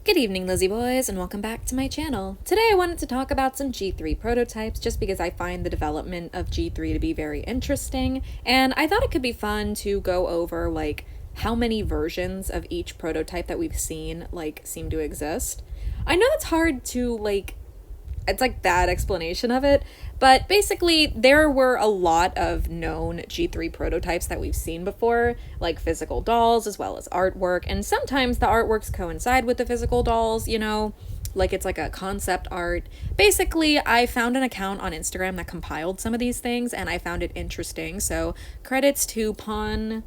Good evening, Lizzie boys, and welcome back to my channel. Today I wanted to talk about some G3 prototypes just because I find the development of G3 to be very interesting, and I thought it could be fun to go over, like, how many versions of each prototype that we've seen, like, seem to exist. I know it's hard to, it's like that explanation of it, but basically there were a lot of known G3 prototypes that we've seen before, like physical dolls as well as artwork, and sometimes the artworks coincide with the physical dolls, you know, like it's like a concept art. Basically, I found an account on Instagram that compiled some of these things, and I found it interesting, so credits to Pon,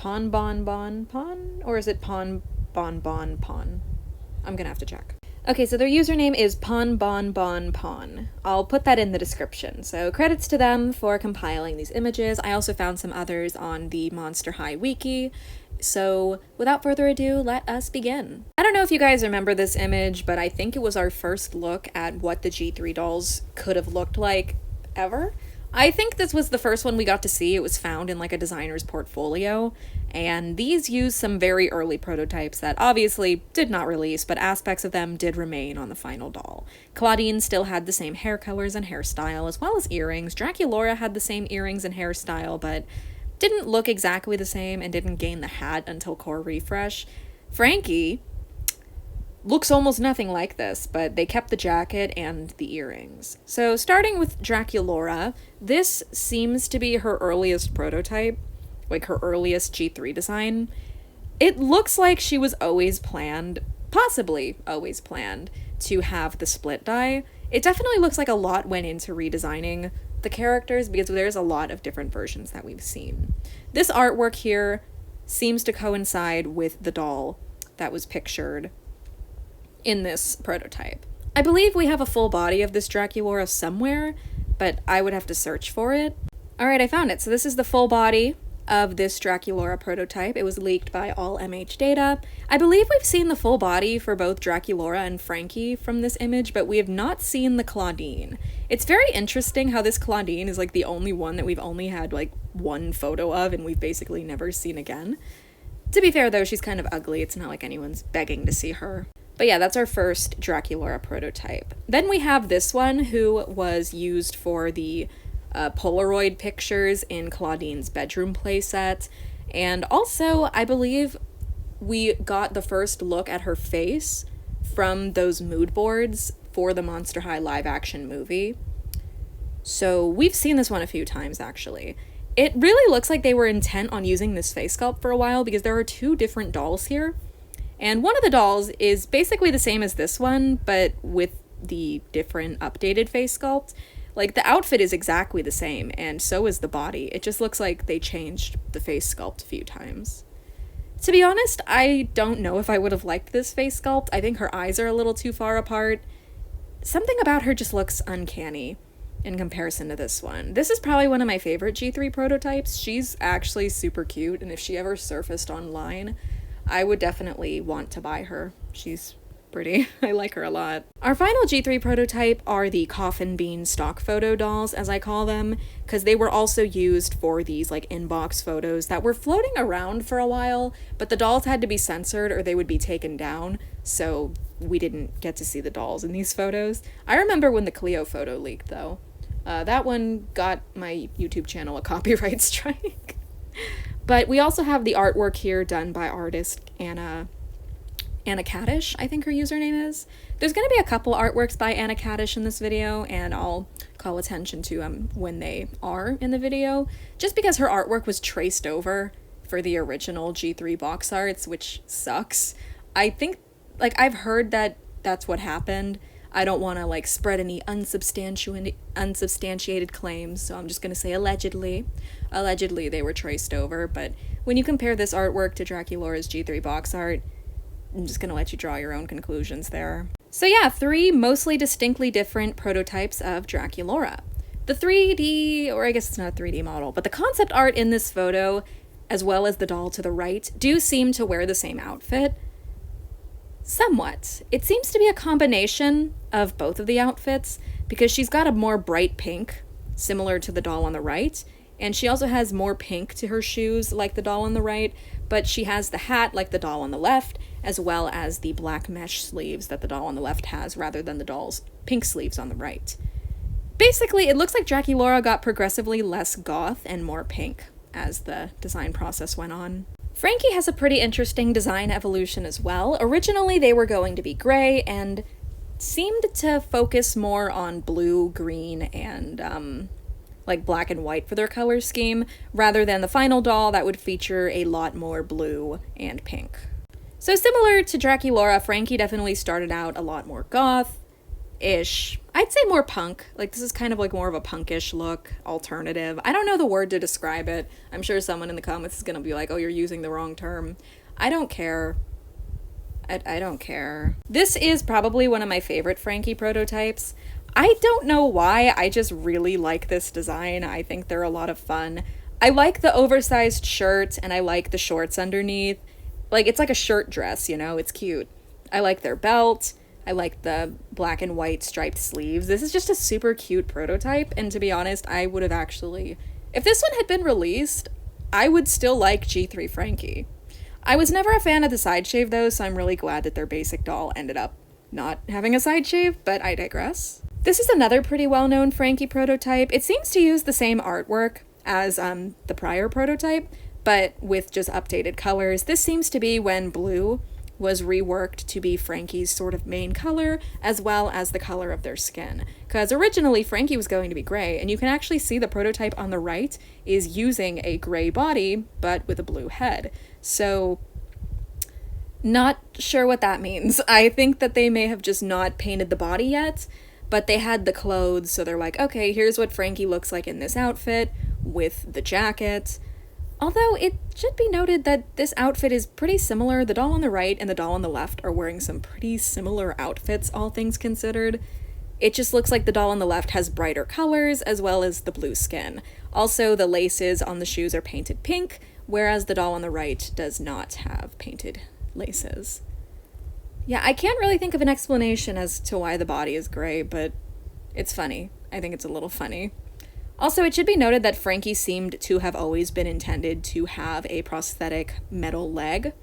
or is it Pon? I'm gonna have to check. Okay, so their username is Pon. I'll put that in the description. So credits to them for compiling these images. I also found some others on the Monster High wiki. So without further ado, let us begin. I don't know if you guys remember this image, but I think it was our first look at what the G3 dolls could have looked like ever. I think this was the first one we got to see. It was found in like a designer's portfolio, and these used some very early prototypes that obviously did not release, but aspects of them did remain on the final doll. Claudine still had the same hair colors and hairstyle, as well as earrings. Draculaura had the same earrings and hairstyle, but didn't look exactly the same and didn't gain the hat until Core Refresh. Frankie looks almost nothing like this, but they kept the jacket and the earrings. So starting with Draculaura, this seems to be her earliest prototype, like her earliest G3 design. It looks like she was always planned, possibly always planned, to have the split die. It definitely looks like a lot went into redesigning the characters because there's a lot of different versions that we've seen. This artwork here seems to coincide with the doll that was pictured in this prototype. I believe we have a full body of this Draculaura somewhere, but I would have to search for it. Alright, I found it. So this is the full body of this Draculaura prototype. It was leaked by all MH data. I believe we've seen the full body for both Draculaura and Frankie from this image, but we have not seen the Claudine. It's very interesting how this Claudine is like the only one that we've only had like one photo of and we've basically never seen again. To be fair though, she's kind of ugly. It's not like anyone's begging to see her. But yeah, that's our first Draculaura prototype. Then we have this one, who was used for the Polaroid pictures in Claudine's bedroom playset. And also, I believe we got the first look at her face from those mood boards for the Monster High live-action movie. So we've seen this one a few times, actually. It really looks like they were intent on using this face sculpt for a while, because there are two different dolls here. And one of the dolls is basically the same as this one, but with the different updated face sculpt. Like, the outfit is exactly the same, and so is the body. It just looks like they changed the face sculpt a few times. To be honest, I don't know if I would have liked this face sculpt. I think her eyes are a little too far apart. Something about her just looks uncanny in comparison to this one. This is probably one of my favorite G3 prototypes. She's actually super cute, and if she ever surfaced online, I would definitely want to buy her. She's pretty. I like her a lot. Our final G3 prototype are the Coffin Bean stock photo dolls, as I call them, because they were also used for these like inbox photos that were floating around for a while, but the dolls had to be censored or they would be taken down, so we didn't get to see the dolls in these photos. I remember when the Cleo photo leaked, though. That one got my YouTube channel a copyright strike. But we also have the artwork here done by artist Anna Kadish, I think her username is. There's going to be a couple artworks by Anna Kadish in this video, and I'll call attention to them when they are in the video, just because her artwork was traced over for the original G3 box arts, which sucks. I think, like, I've heard that that's what happened. I don't want to, like, spread any unsubstantiated claims, so I'm just going to say allegedly. Allegedly, they were traced over, but when you compare this artwork to Draculaura's G3 box art, I'm just going to let you draw your own conclusions there. So yeah, three mostly distinctly different prototypes of Draculaura. The 3D, or I guess it's not a 3D model, but the concept art in this photo, as well as the doll to the right, do seem to wear the same outfit. Somewhat. It seems to be a combination of both of the outfits, because she's got a more bright pink, similar to the doll on the right, and she also has more pink to her shoes like the doll on the right, but she has the hat like the doll on the left, as well as the black mesh sleeves that the doll on the left has rather than the doll's pink sleeves on the right. Basically, it looks like Draculaura got progressively less goth and more pink as the design process went on. Frankie has a pretty interesting design evolution as well. Originally, they were going to be gray and seemed to focus more on blue, green, and like black and white for their color scheme, rather than the final doll that would feature a lot more blue and pink. So similar to Draculaura, Frankie definitely started out a lot more goth-ish. I'd say more punk. Like, this is kind of like more of a punkish look, alternative. I don't know the word to describe it. I'm sure someone in the comments is gonna be like, oh, you're using the wrong term. I don't care. I don't care. This is probably one of my favorite Frankie prototypes. I don't know why, I just really like this design. I think they're a lot of fun. I like the oversized shirt, and I like the shorts underneath. Like, it's like a shirt dress, you know? It's cute. I like their belt. I like the black and white striped sleeves. This is just a super cute prototype, and to be honest, I would have actually... If this one had been released, I would still like G3 Frankie. I was never a fan of the side shave, though, so I'm really glad that their basic doll ended up not having a side shave, but I digress. This is another pretty well-known Frankie prototype. It seems to use the same artwork as the prior prototype, but with just updated colors. This seems to be when blue was reworked to be Frankie's sort of main color, as well as the color of their skin. Because originally Frankie was going to be gray, and you can actually see the prototype on the right is using a gray body, but with a blue head. So, not sure what that means. I think that they may have just not painted the body yet, but they had the clothes, so they're like, okay, here's what Frankie looks like in this outfit, with the jacket. Although, it should be noted that this outfit is pretty similar. The doll on the right and the doll on the left are wearing some pretty similar outfits, all things considered. It just looks like the doll on the left has brighter colors, as well as the blue skin. Also, the laces on the shoes are painted pink, whereas the doll on the right does not have painted laces. Yeah, I can't really think of an explanation as to why the body is gray, but it's funny. I think it's a little funny. Also, it should be noted that Frankie seemed to have always been intended to have a prosthetic metal leg.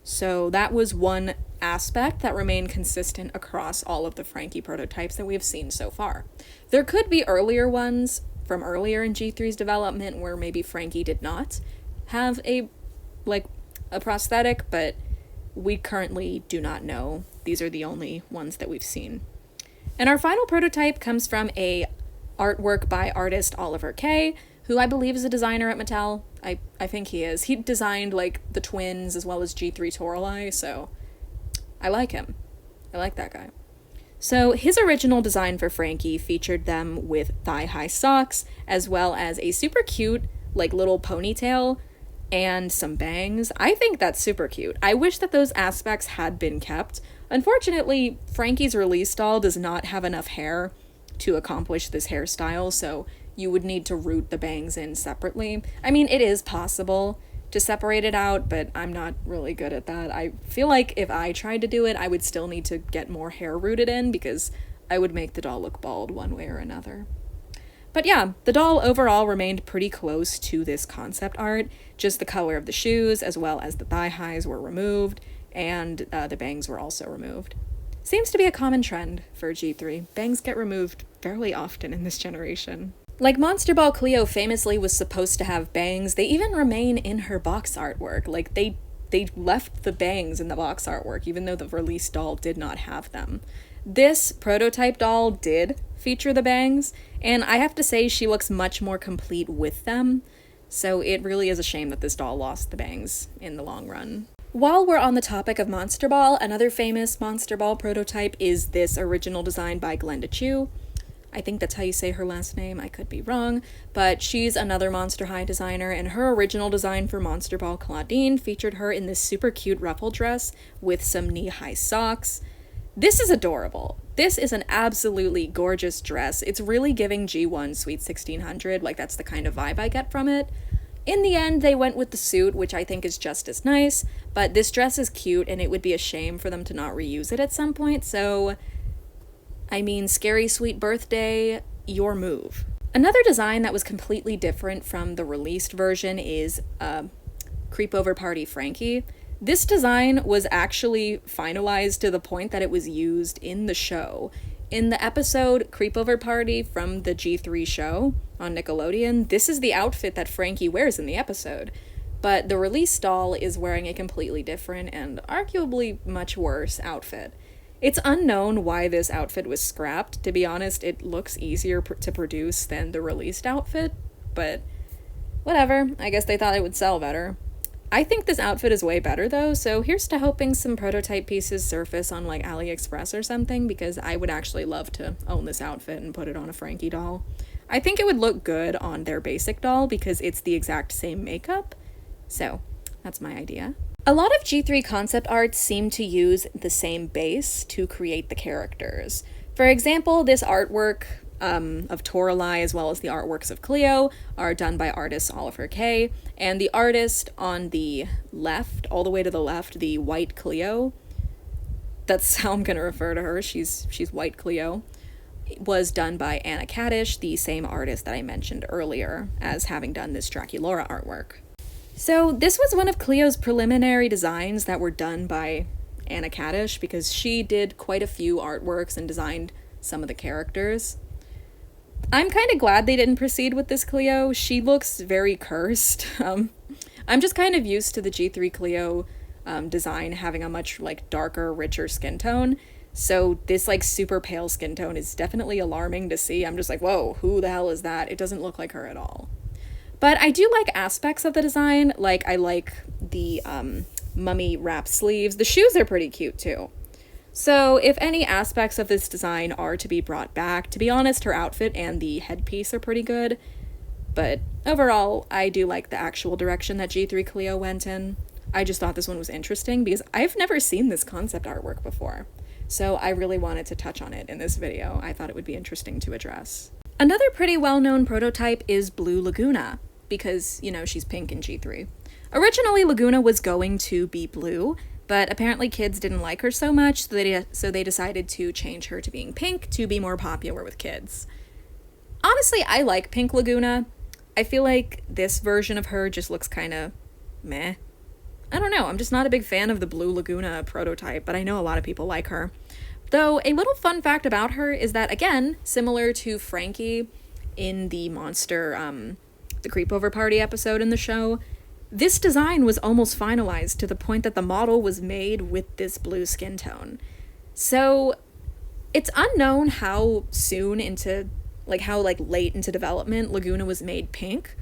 So that was one aspect that remained consistent across all of the Frankie prototypes that we have seen so far. There could be earlier ones from earlier in G3's development where maybe Frankie did not have a prosthetic, but we currently do not know. These are the only ones that we've seen. And our final prototype comes from a artwork by artist Oliver Kay, who I believe is a designer at Mattel. I think he is. He designed, like, the twins as well as G3 Toralei, so I like him. I like that guy. So his original design for Frankie featured them with thigh-high socks, as well as a super cute, like, little ponytail and some bangs. I think that's super cute. I wish that those aspects had been kept. Unfortunately, Frankie's release doll does not have enough hair to accomplish this hairstyle, so you would need to root the bangs in separately. I mean, it is possible to separate it out, but I'm not really good at that. I feel like if I tried to do it, I would still need to get more hair rooted in, because I would make the doll look bald one way or another. But yeah, the doll overall remained pretty close to this concept art. Just the color of the shoes, as well as the thigh highs, were removed, and the bangs were also removed. Seems to be a common trend for G3. Bangs get removed fairly often in this generation. Like Monster Ball Cleo famously was supposed to have bangs, they even remain in her box artwork. Like, they left the bangs in the box artwork, even though the release doll did not have them. This prototype doll did feature the bangs, and I have to say she looks much more complete with them, so it really is a shame that this doll lost the bangs in the long run. While we're on the topic of Monster Ball, another famous Monster Ball prototype is this original design by Glenda Chu. I think that's how you say her last name, I could be wrong, but she's another Monster High designer, and her original design for Monster Ball Claudine featured her in this super cute ruffle dress with some knee-high socks. This is adorable. This is an absolutely gorgeous dress. It's really giving G1 Sweet 1600, like that's the kind of vibe I get from it. In the end, they went with the suit, which I think is just as nice, but this dress is cute, and it would be a shame for them to not reuse it at some point, so I mean, Scary Sweet Birthday, your move. Another design that was completely different from the released version is Creepover Party Frankie. This design was actually finalized to the point that it was used in the show. In the episode Creepover Party from the G3 show on Nickelodeon, this is the outfit that Frankie wears in the episode. But the release doll is wearing a completely different and arguably much worse outfit. It's unknown why this outfit was scrapped. To be honest, it looks easier to produce than the released outfit, but whatever. I guess they thought it would sell better. I think this outfit is way better though, so here's to hoping some prototype pieces surface on like AliExpress or something, because I would actually love to own this outfit and put it on a Frankie doll. I think it would look good on their basic doll because it's the exact same makeup, so that's my idea. A lot of G3 concept arts seem to use the same base to create the characters. For example, this artwork of Toralei, as well as the artworks of Cleo, are done by artist Oliver Kay, and the artist on the left, all the way to the left, the white Cleo, that's how I'm gonna refer to her, she's white Cleo, was done by Anna Kadish, the same artist that I mentioned earlier as having done this Draculaura artwork. So this was one of Cleo's preliminary designs that were done by Anna Kadish, because she did quite a few artworks and designed some of the characters. I'm kind of glad they didn't proceed with this Cleo. She looks very cursed. I'm just kind of used to the G3 Cleo design having a much like darker, richer skin tone. So this like super pale skin tone is definitely alarming to see. I'm just like, whoa, who the hell is that? It doesn't look like her at all. But I do like aspects of the design. Like, I like the mummy wrap sleeves. The shoes are pretty cute too. So if any aspects of this design are to be brought back, to be honest, her outfit and the headpiece are pretty good. But overall, I do like the actual direction that G3 Cleo went in. I just thought this one was interesting because I've never seen this concept artwork before. So I really wanted to touch on it in this video. I thought it would be interesting to address. Another pretty well-known prototype is Blue Lagoona, because, you know, she's pink in G3. Originally, Lagoona was going to be blue, but apparently kids didn't like her so much, so they decided to change her to being pink to be more popular with kids. Honestly, I like pink Lagoona. I feel like this version of her just looks kind of meh. I don't know, I'm just not a big fan of the Blue Lagoona prototype, but I know a lot of people like her. Though, a little fun fact about her is that, again, similar to Frankie in the the Creepover Party episode in the show, this design was almost finalized to the point that the model was made with this blue skin tone. So, it's unknown how soon into, how late into development Lagoona was made pink,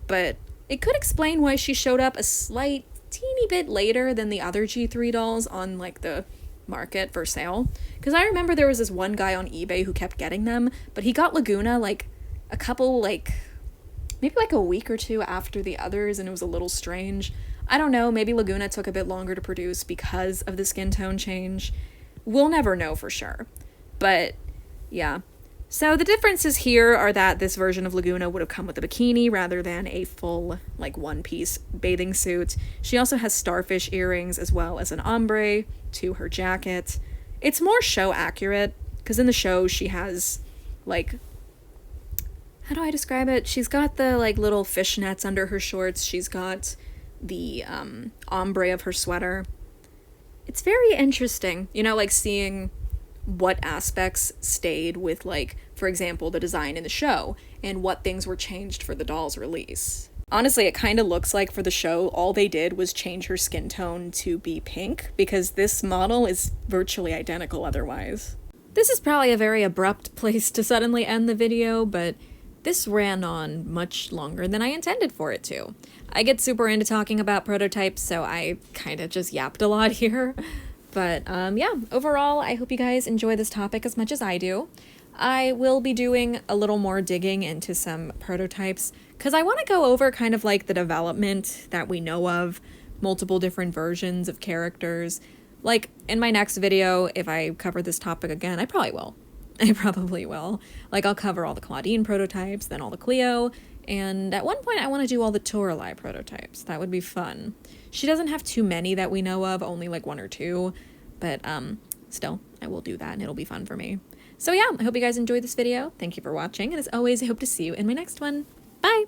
but it could explain why she showed up a slight teeny bit later than the other G3 dolls on, the market for sale. Because I remember there was this one guy on eBay who kept getting them, but he got Lagoona a couple maybe a week or two after the others, and it was a little strange. I don't know, maybe Lagoona took a bit longer to produce because of the skin tone change. We'll never know for sure. But yeah. So the differences here are that this version of Lagoona would have come with a bikini rather than a full one-piece bathing suit. She also has starfish earrings as well as an ombre to her jacket. It's more show accurate, because in the show she has how do I describe it? She's got the little fishnets under her shorts. She's got the ombre of her sweater. It's very interesting, seeing what aspects stayed with, for example, the design in the show, and what things were changed for the doll's release. Honestly, it kind of looks like for the show, all they did was change her skin tone to be pink, because this model is virtually identical otherwise. This is probably a very abrupt place to suddenly end the video, but this ran on much longer than I intended for it to. I get super into talking about prototypes, so I kind of just yapped a lot here. But yeah, overall, I hope you guys enjoy this topic as much as I do. I will be doing a little more digging into some prototypes, because I want to go over kind of the development that we know of, multiple different versions of characters. In my next video, if I cover this topic again, I probably will. I'll cover all the Claudine prototypes, then all the Cleo, and at one point I want to do all the Toralei prototypes. That would be fun. She doesn't have too many that we know of, only one or two, but still, I will do that and it'll be fun for me. So yeah, I hope you guys enjoyed this video. Thank you for watching, and as always, I hope to see you in my next one. Bye!